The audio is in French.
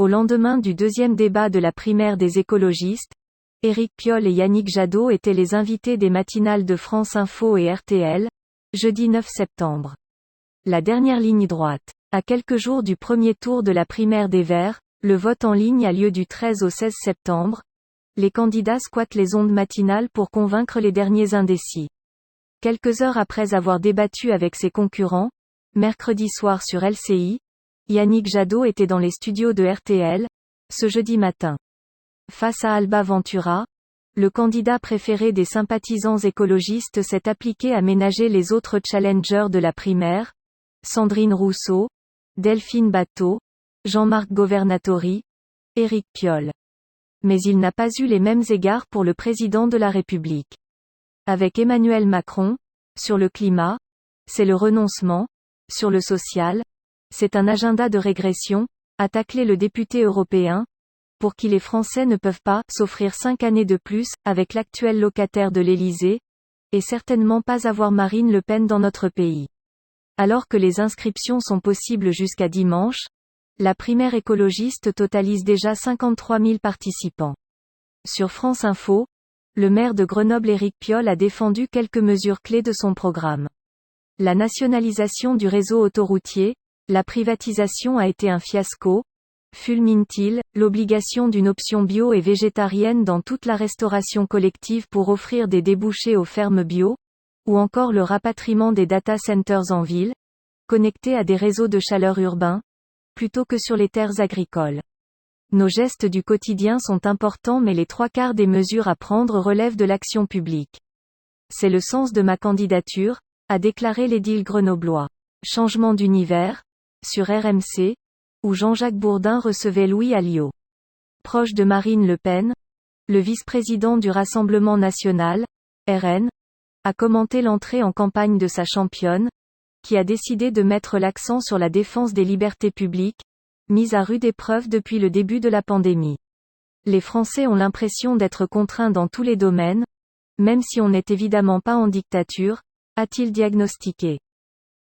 Au lendemain du deuxième débat de la primaire des écologistes, Éric Piolle et Yannick Jadot étaient les invités des matinales de France Info et RTL, jeudi 9 septembre. La dernière ligne droite. À quelques jours du premier tour de la primaire des Verts, le vote en ligne a lieu du 13 au 16 septembre. Les candidats squattent les ondes matinales pour convaincre les derniers indécis. Quelques heures après avoir débattu avec ses concurrents, mercredi soir sur LCI, Yannick Jadot était dans les studios de RTL, ce jeudi matin. Face à Alba Ventura, le candidat préféré des sympathisants écologistes s'est appliqué à ménager les autres challengers de la primaire, Sandrine Rousseau, Delphine Batho, Jean-Marc Governatori, Éric Piolle. Mais il n'a pas eu les mêmes égards pour le président de la République. Avec Emmanuel Macron, sur le climat, c'est le renoncement, sur le social, c'est un agenda de régression, a taclé le député européen, pour qui les Français ne peuvent pas s'offrir 5 années de plus, avec l'actuel locataire de l'Élysée, et certainement pas avoir Marine Le Pen dans notre pays. Alors que les inscriptions sont possibles jusqu'à dimanche, la primaire écologiste totalise déjà 53 000 participants. Sur France Info, le maire de Grenoble Éric Piolle a défendu quelques mesures clés de son programme. La nationalisation du réseau autoroutier, la privatisation a été un fiasco, fulmine-t-il, l'obligation d'une option bio et végétarienne dans toute la restauration collective pour offrir des débouchés aux fermes bio, ou encore le rapatriement des data centers en ville, connectés à des réseaux de chaleur urbains, plutôt que sur les terres agricoles. Nos gestes du quotidien sont importants mais les 3/4 des mesures à prendre relèvent de l'action publique. C'est le sens de ma candidature, a déclaré l'édile grenoblois. Changement d'univers, sur RMC, où Jean-Jacques Bourdin recevait Louis Alliot. Proche de Marine Le Pen, le vice-président du Rassemblement national, RN, a commenté l'entrée en campagne de sa championne, qui a décidé de mettre l'accent sur la défense des libertés publiques, mises à rude épreuve depuis le début de la pandémie. Les Français ont l'impression d'être contraints dans tous les domaines, même si on n'est évidemment pas en dictature, a-t-il diagnostiqué.